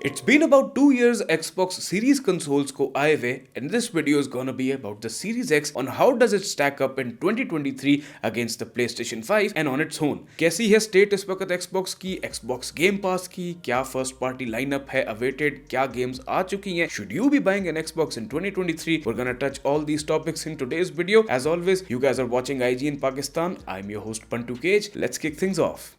It's been about 2 years Xbox Series consoles को आए हुए and this video is gonna be about the Series X on how does it stack up in 2023 against the PlayStation 5 and on its own. कैसी है state इस वक्त Xbox की, Xbox Game Pass की, क्या फर्स्ट पार्टी लाइनअप है awaited, क्या games आ चुकी हैं, should you be buying an Xbox in 2023? We're gonna touch all these topics in today's video. As always, you guys are watching IG in Pakistan. I'm your host Pantu Cage. Let's kick things off.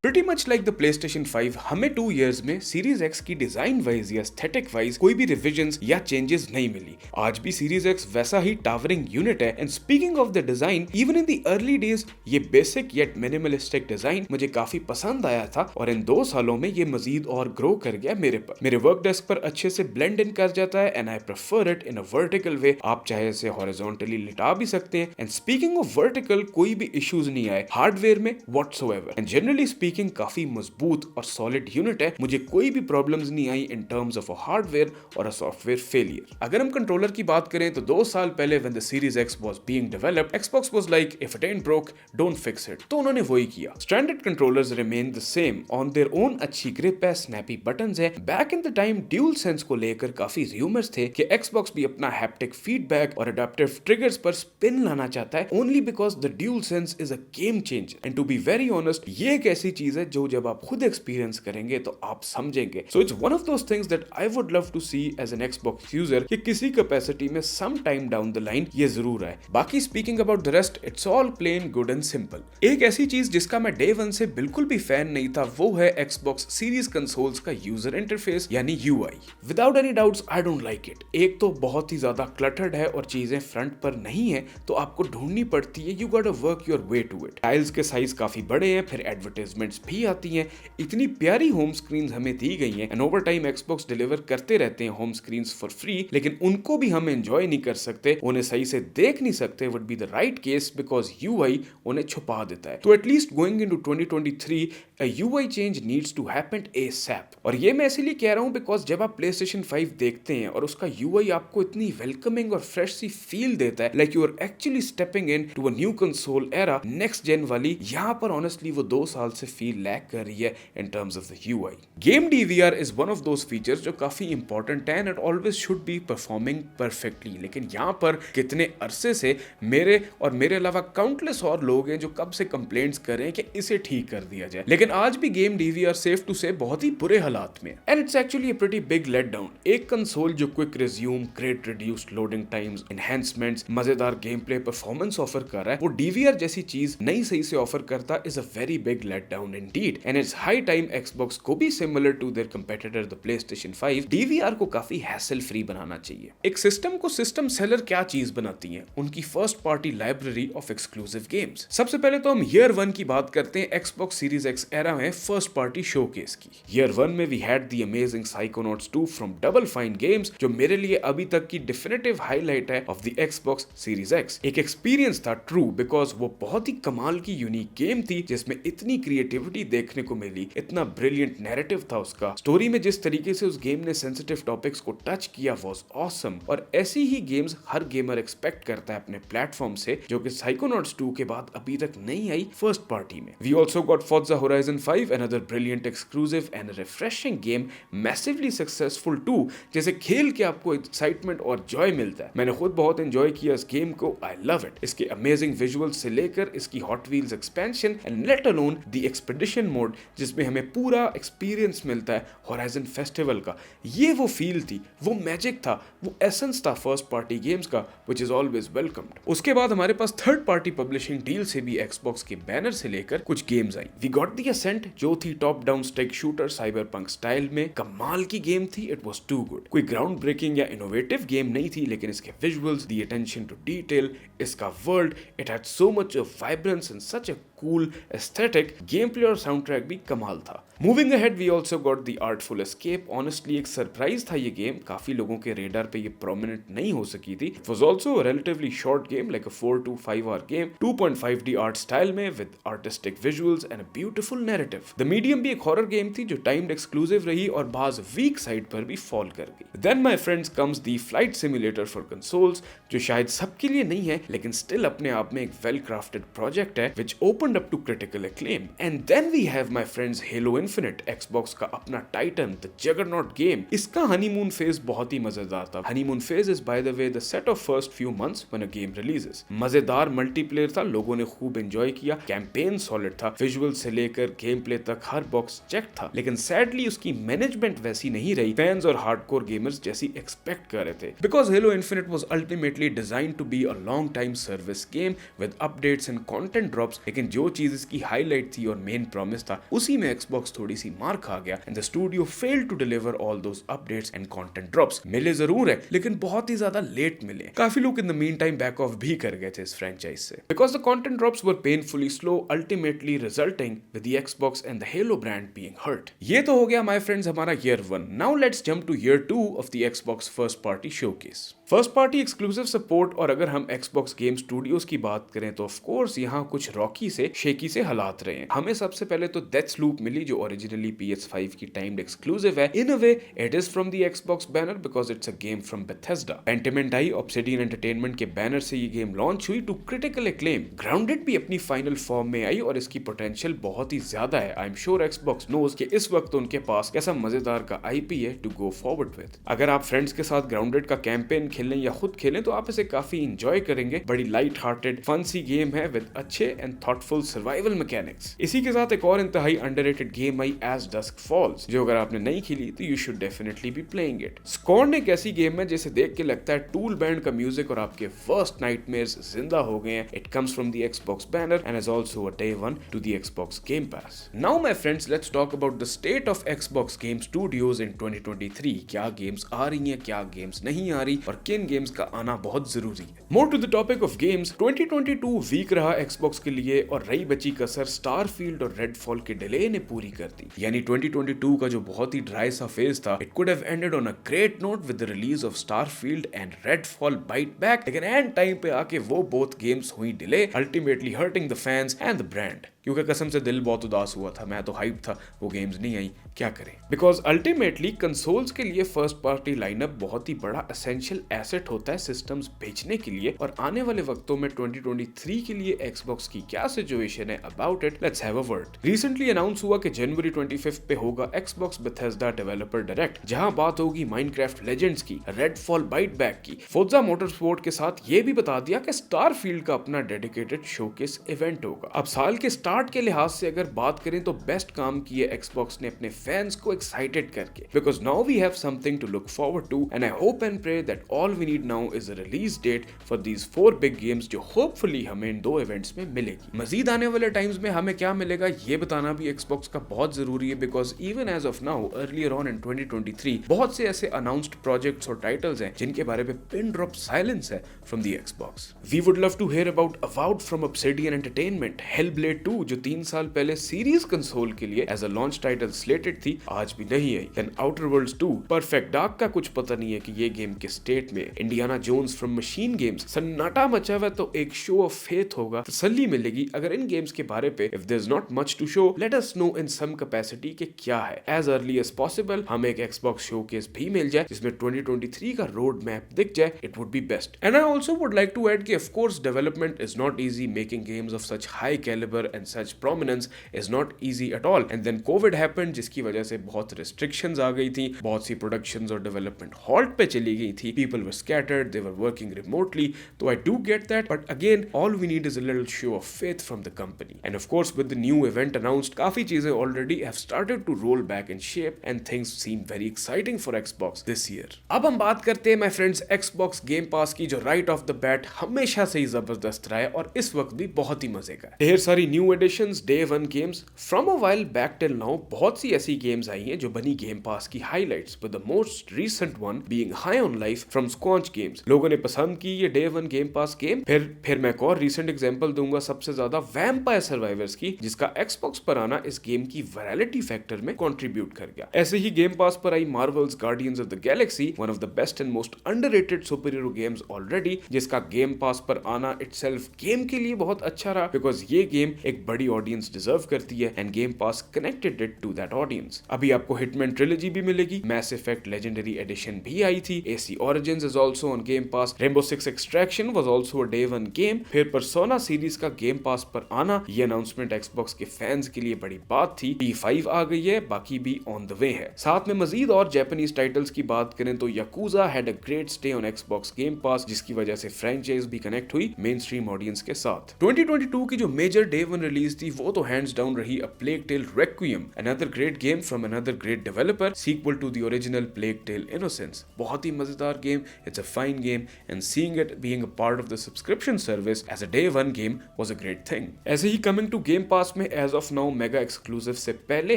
Pretty much like the PlayStation 5, हमें 2 years में Series X की design wise या aesthetic wise कोई भी revisions या changes नहीं मिली। आज भी Series X वैसा ही टावरिंग यूनिट है and speaking of the design, even in the early days ये बेसिक येट मिनिमलिस्टिक डिजाइन मुझे काफी पसंद आया था और इन 2 सालों में ये मजीद और ग्रो कर गया मेरे वर्क डेस्क पर अच्छे से ब्लेंड इन कर जाता है and I prefer it in a vertical way. आप चाहे इसे हॉरिजॉन्टली लिटा भी सकते हैं एंड स्पीकिंग ऑफ वर्टिकल कोई भी इश्यूज नहीं आए हार्डवेयर में व्हाटसोएवर एंड जनरली स्पीकिंग काफी मजबूत और सॉलिड यूनिट है। मुझे कोई भी प्रॉब्लम्स नहीं आई in terms of a hardware और अ सॉफ्टवेयर फेलियर। अगर हम कंट्रोलर की बात करें तो 2 साल पहले when the series x was being developed, Xbox was like if it ant broke don't fix it, तो उन्होंने वही किया। Standard controllers remain the same on their own, अच्छी ग्रिप है, स्नैपी बटन्स है। Back in the time dual sense को लेकर काफी र्यूमर्स थे कि Xbox भी अपना हैप्टिक फीडबैक और अडैप्टिव ट्रिगर्स पर स्पिन लाना चाहता है only because the dual sense is a game changer and to be very honest ये एक ऐसी चीज है जो जब आप खुद एक्सपीरियंस करेंगे तो आप समझेंगे। So it's one of those things that I would love to see as an Xbox user कि किसी कैपेसिटी में some time down the line ये जरूर है। बाकी speaking about the rest, it's all plain good and simple. एक ऐसी चीज जिसका मैं डे वन से बिल्कुल भी फैन नहीं था वो है Xbox सीरीज कंसोल्स का यूजर इंटरफेस यानी UI। Without any doubts I don't like it. एक तो बहुत ही ज्यादा क्लटर्ड है और चीजें फ्रंट पर नहीं है तो आपको ढूंढनी पड़ती है, you got to work your way to it. Tiles के साइज काफी बड़े हैं, फिर एडवर्टाइजमेंट्स भी आती हैं, इतनी प्यारी होम स्क्रीन हमें दी गई हैं and over time Xbox deliver करते रहते हैं होम स्क्रीन्स फॉर फ्री, लेकिन उनको भी हम एंजॉय नहीं कर सकते, उन्हें सही से देख नहीं सकते would be the right case because UI उन्हें छुपा देता है। तो at least going into 2023 a UI change needs to happen ASAP। और ये मैं इसीलिए कह रहा हूं बिकॉज जब आप PlayStation 5 देखते हैं और उसका UI आपको इतनी वेलकमिंग और फ्रेश सी फील देता है like you are actually stepping in to a new console era, next gen वाली, यहां पर ऑनेस्टली वो 2 साल से फील लैक कर रही है इन terms of the UI। Game DVR is one of those features जो काफी इंपॉर्टेंट है and it always should be performing perfectly, लेकिन यहां पर कितने अरसे से मेरे और मेरे अलावा काउंटलेस और लोग हैं जो कब से कंप्लेंट्स कर रहे हैं कि इसे ठीक कर दिया जाए, लेकिन आज भी गेम DVR सेफ टू से बहुत ही बुरे हालात में and it's actually a pretty big let down. एक कंसोल जो quick resume, great reduced loading times, enhancements, मजेदार गेम प्ले परफॉर्मेंस ऑफर कर रहा है, वो DVR जैसी चीज नहीं सही से ऑफर करता is a very big let down indeed and it's high time Xbox को भी similar to their competitor the PlayStation 5 DVR को काफी हैसल फ्री बनाना चाहिए। एक सिस्टम को सिस्टम सेलर क्या चीज बनाती है? उनकी first party library of exclusive games. सबसे पहले तो हम ईयर 1 की बात करते हैं Xbox Series X एरा में फर्स्ट पार्टी शोकेस की। ईयर 1 में we had the amazing Psychonauts 2 from Double Fine games जो मेरे लिए अभी तक की डेफिनेटिव हाईलाइट है of the Xbox Series X। एक एक्सपीरियंस था ट्रू बिकॉज वो बहुत ही कमाल की यूनिक गेम थी जिसमें इतनी क्रिएटिविटी देखने को मिली, इतना ब्रिलियंट नैरेटिव था उसका, स्टोरी में जिस तरीके से उस गेम ने सेंसिटिव टॉपिक्स को टच किया वाज ऑसम और ऐसी ही गेम्स हर गेमर एक्सपेक्ट करता है अपने प्लेटफॉर्म से, जो कि Psychonauts 2 के बाद अभी तक नहीं आई फर्स्ट पार्टी में। We also got Forza Horizon 5, another brilliant exclusive and a refreshing game, massively successful too, जैसे खेल के आपको एक्साइटमेंट और जॉय मिलता है। मैंने खुद बहुत एंजॉय किया इस गेम को, आई लव इट। इसके अमेजिंग विजुअल्स से लेकर इसकी hot wheels expansion and let alone the expedition mode जिसमें हमें पूरा एक्सपीरियंस मिलता है होराइजन फेस्टिवल का, ये वो फील थी, वो मैजिक था, वो एसेंस था फर्स्ट पार्टी गेम्स का व्हिच इज ऑलवेज वेलकम्ड। उसके बाद हमारे पास थर्ड पार्टी पब्लिशिंग डील से भी Xbox के बैनर से लेकर कुछ गेम्स आई। वी गॉट द असेंट जो थी top down stick shooter cyberpunk style में, कमाल की गेम थी, इट वाज टू गुड। कोई ग्राउंड ब्रेकिंग या इनोवेटिव गेम नहीं थी लेकिन इसके visuals, the attention to detail, इसका world, it had so much of vibrance and such a cool aesthetic, game play और साउंड ट्रैक भी कमाल था। Moving ahead we also got the Artful Escape. Honestly एक सरप्राइज था ये game, काफी लोगों के रेडार पे ये प्रोमिनेंट नहीं हो सकी थी। It was also relatively short game, like a 4 to 5 hour game, 2.5D art style में with artistic visuals and a beautiful narrative. The medium भी एक हॉरर गेम थी जो टाइम्ड एक्सक्लूसिव रही और बाज वीक साइड पर भी फॉल कर गई। Then my friends comes the flight simulator for consoles, जो शायद सबके लिए नहीं है लेकिन स्टिल अपने आप में एक वेल क्राफ्टेड प्रोजेक्ट है which opened up to critical acclaim. And then we have my friends Halo Infinite, Xbox का अपना टाइटन, द जगरनॉट गेम। इसका हनीमून फेज बहुत ही मजेदार था। Honeymoon phase is by the way the set of first few months when a game releases. मजेदार multiplayer था, लोगों ने खूब एंजॉय किया, कैंपेन सॉलिड था, विजुअल से लेकर गेम प्ले तक हर बॉक्स चेक था। लेकिन सैडली उसकी मैनेजमेंट वैसी नहीं रही फैंस और हार्डकोर गेमर्स जैसी एक्सपेक्ट कर रहे थे। Because Halo Infinite was ultimately designed to be a long time service game with updates and content drops, लेकिन जो चीज इसकी हाईलाइट थी और मेन प्रॉमिस था उसी में एक्सबॉक्स थोड़ी सी मार खा गया and the studio failed to deliver all those updates and content drops. मिले जरूर है लेकिन बहुत ही ज्यादा लेट मिले। काफी लोग in the mean time back off भी कर गए थे इस फ्रेंचाइज से because the content drops were painfully slow, ultimately resulting with the Xbox and the Halo brand being hurt. ये तो हो गया माय फ्रेंड्स हमारा year 1। Now let's jump to year 2 of the Xbox first party showcase. First party exclusive support, और अगर हम Xbox game studios की बात करें तो ऑफ कोर्स यहाँ कुछ रॉकी से शेकी से हालात रहे हैं। हमें सबसे पहले तो डेथ्स लूप मिली जो ओरिजिनली PS5 की टाइम्ड एक्सक्लूसिव है। In a way it is from the Xbox banner because it's a game from Bethesda. Pentiment आई, ऑब्सिडियन एंटरटेनमेंट के बैनर से ये गेम लॉन्च हुई टू क्रिटिकल एक्लेम। ग्राउंडेड भी अपनी फाइनल फॉर्म में आई और इसकी पोटेंशियल बहुत ही ज्यादा है। I am sure Xbox knows कि इस वक्त उनके पास कैसा मजेदार का IP है टू गो फॉरवर्ड विद। अगर आप फ्रेंड्स के साथ ग्राउंडेड का कैंपेन खेलें या खुद खेलें तो आप इसे काफी इंजॉय करेंगे। बड़ी लाइट हार्टेड फन सी गेम है विद अच्छे एंड थॉटफुल सर्वाइवल मैकेनिक्स। इसी के साथ एक और इंतहाई अंडररेटेड गेम आई एज डस्क फॉल्स, जो अगर आपने नहीं खेली तो you should definitely be playing it. Scorn एक ऐसी गेम है जिसे देख के लगता है टूल बैंड का म्यूजिक और आपके फर्स्ट नाइटमेयर्स जिंदा हो गए हैं। It comes from the Xbox banner and is also a day one two the Xbox game pass. Now my friends let's talk about the state of Xbox game studios इन 2023। क्या games आ रही हैं, क्या games नहीं आ रही और किन games का आना बहुत जरूरी है। More to the topic of games, 2022 week रहा एक्सबॉक्स के लिए और रही बची कसर स्टारफील्ड और रेडफॉल के डिले ने पूरी कर दी। यानी 2022 का जो बहुत ही ड्राई सा फेज था, it could have ended on a great note with the release of Starfield and Redfall bite back, लेकिन एंड टाइम पे आके वो बोथ गेम्स हुई delay, ultimately hurting the fans and the brand. क्योंकि कसम से दिल बहुत उदास हुआ था, मैं तो हाइप था, वो गेम्स नहीं आई, क्या करें। बिकॉज अल्टीमेटली कंसोल्स के लिए फर्स्ट पार्टी लाइनअप बहुत ही बड़ा एसेंशियल एसेट होता है सिस्टम्स बेचने के लिए, और आने वाले वक्तों में 2023 के लिए एक्सबॉक्स की क्या सिचुएशन है about it, let's have a word. Recently announce हुआ कि जनवरी 25 पे होगा एक्सबॉक्स बेथेस्डा डेवलपर डायरेक्ट, जहां बात होगी माइनक्राफ्ट लेजेंड्स की, रेडफॉल बाइट बैक की, फोर्जा मोटरस्पोर्ट के साथ ये भी बता दिया कि स्टारफील्ड का अपना डेडिकेटेड शोकेस इवेंट होगा। अब साल के स्टार्ट के लिहाज से अगर बात करें तो बेस्ट काम किए एक्सबॉक्स ने अपने फैंस को एक्साइटेड करके, because now we have something to look forward to and I hope and pray that all we need now is a release date for these 4 big games जो hopefully हमें in 2 events में मिलेगी। मजीद आने वाले times में हमें क्या मिलेगा ये बताना भी एक्सबॉक्स का बहुत जरूरी है, because even as of now earlier on in 2023 बहुत से ऐसे अनाउंस्ड प्रोजेक्ट्स और टाइटल्स हैं जिनके बारे में पिन ड्रॉप साइलेंस है from the Xbox. We would love to hear about about from Obsidian Entertainment, Hellblade 2 जो 3 साल पहले सीरीज कंसोल के लिए as a launch title slated थी, आज भी नहीं आई। Then Outer Worlds 2, Perfect Dark का कुछ पता नहीं है कि ये गेम किस स्टेट में। Indiana Jones from Machine Games, सन्नाटा मचा हुआ तो एक शो ऑफ फेथ होगा, तसल्ली मिलेगी अगर इन गेम्स के बारे पे if there is not much to show let us know in some capacity के क्या है। एज अर्ली एज पॉसिबल हमें एक एक्सबॉक्स शोकेस भी मिल जाए जिसमें 2023 का रोड मैप दिख जाए, it would be best. And I also would like to add कि of course development is not easy, making games of such high calibre and such prominence is not easy at all, and then COVID happened जिसकी वजह से बहुत restrictions आ गई थी, बहुत सी productions और development halt पे चली गई थी, people were scattered, they were working remotely, so I do get that, but again all we need is a little show of faith from the company, and of course with the new event announced काफी चीजें already have started to roll back in shape and things seem very exciting for Xbox this year। अब हम बात करते हैं my friends Xbox Game Pass की, जो right off the bat हमेशा से ही जबरदस्त रहा है और इस वक्त भी बहुत ही मजे का है। ढेर सारी new additions, day one games from a while back till now, बहुत सी ऐसी गेम्स आई हैं जो बनी गेम पास की highlights, with the most recent one being High on Life from Squanch games. लोगों ने पसंद की ये day one game pass game. फिर मैं एक और रीसेंट एग्जांपल दूंगा सबसे ज्यादा वैम्पायर सर्वाइवर्स की, जिसका एक्सबॉक्स पर आना इस गेम की वायरलिटी फैक्टर में कंट्रीब्यूट कर गया। ऐसे ही गेम पास पर आई Marvel's Guardians of the Galaxy, one of the best and most underrated super hero games already, जिसका गेम पास पर आना इटसेल्फ गेम के लिए बहुत अच्छा रहा बिकॉज ये गेम एक बड़ी ऑडियंस डिजर्व करती है and Game Pass connected it to that audience. अभी आपको हिटमैन ट्रिलॉजी भी मिलेगी, मैस इफेक्ट लेजेंडरी एडिशन भी आई थी, AC Origins is also on game pass, rainbow six extraction was also a day one game. फिर persona series का game Pass पर आना, ये अनाउंसमेंट एक्सबॉक्स के फैंस के लिए बड़ी बात थी। P5 आ गई है, बाकी भी ऑन द वे है। साथ में मजीद और जापानीज टाइटल्स की बात करें तो yakuza had a great stay on Xbox game pass, जिसकी वजह से फ्रेंचाइज भी कनेक्ट हुई मेन स्ट्रीम ऑडियंस के साथ। 2022 की जो मेजर डे वन रिलीज थी वो तो हैंड्स डाउन रही a Plague Tale Requiem, another great game from another great developer, sequel to the original Plague Tale Innocence. बहुत ही मजेदार game, it's a fine game and seeing it being a part of the subscription service as a day one game was a great thing. ऐसे ही coming to Game Pass में as of now mega exclusive से पहले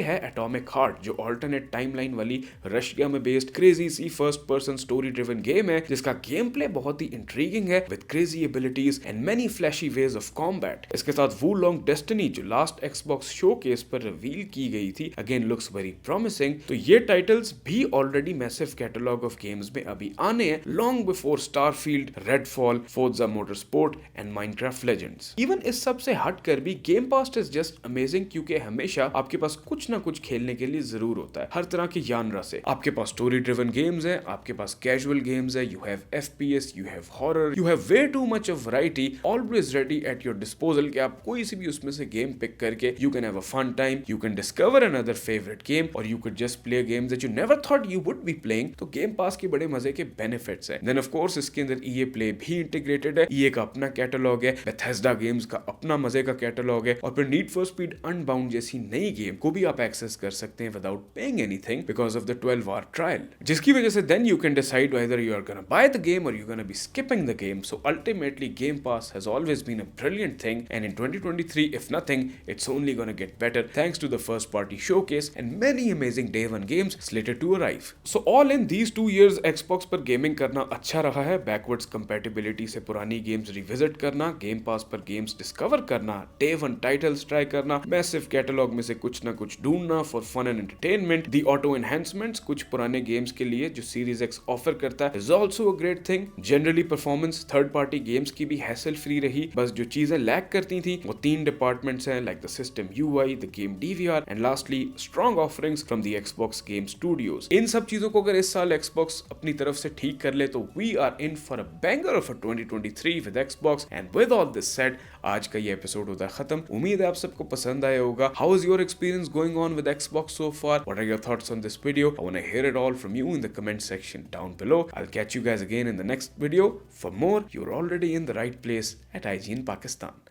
है Atomic Heart, जो alternate timeline वाली Russia में based crazy sci first person story driven game है, जिसका गेम प्ले बहुत ही इंट्रीगिंग है with crazy abilities and many flashy ways of combat. इसके साथ वू लॉन्ग डेस्टिनी जो लास्ट एक्सबॉक्स शोकेस पर रिवील की गई थी, अगेन लुक्स वेरी प्रॉमिसिंग। तो ये टाइटल्स भी already massive catalogue of games में अभी आने हैं, long before Starfield, Redfall, Forza Motorsport and Minecraft Legends. Even इस सब से हटकर भी Game Pass is just amazing, क्योंकि हमेशा आपके पास कुछ ना कुछ खेलने के लिए जरूर होता है, हर तरह के जानरा से। आपके पास स्टोरी ड्रिवन गेम्स है, आपके पास कैजुअल गेम्स है, you have FPS, you have horror, you have way too much of variety always ready at your disposal कि आप कोई सी भी उसमें से गेम पिक करके you can have a fun time, you can discover another favourite game और you could just play games that you never thought you would be playing. तो गेम पास के बड़े मजे के बेनिफिट्स हैं। देन ऑफ कोर्स इसके अंदर EA play भी इंटीग्रेटेड है, EA का अपना कैटलॉग है, बेथेस्डा गेम्स का अपना मजे का कैटलॉग है, और फिर नीड फॉर स्पीड अनबाउंड जैसी नई गेम को भी आप एक्सेस कर सकते हैं without paying anything because of the 12-hour trial, जिसकी वजह से then you can decide whether you are gonna buy the game or you're gonna be skipping the game. So ultimately Game Pass has always been a brilliant thing, and in 2023 if nothing it's only gonna get better thanks to the first party showcase and many amazing day one games slated to arrive. So all in these 2 years Xbox पर gaming करना अच्छा रहा है, backwards compatibility से पुरानी games revisit करना, Game Pass पर games discover करना, डे वन टाइटल्स ट्राई करना, मैसिव कैटलॉग में से कुछ ना कुछ ढूंढना for fun and entertainment, the auto enhancements कुछ पुराने गेम्स के लिए जो सीरीज एक्स ऑफर करता है is also a great thing. Generally performance third party games की भी हैसल फ्री रही, बस जो चीजें लैक करती थी वो 3 डिपार्टमेंट्स हैं like the system UI, the game DVR and lastly strong offerings from the Xbox game studios. इन सब चीजों को अगर इस साल Xbox अपनी तरफ से ठीक कर ले तो we are in for a banger of 2023 with Xbox। And with all this said, आज का ये एपिसोड होता है खत्म। उम्मीद है आप सबको पसंद आया होगा। How is your experience going on with Xbox so far? What are your thoughts on this video? I want to hear it all from you in the comment section down below. I'll catch you guys again in the next video. For more, you're already in the right place at IGN Pakistan.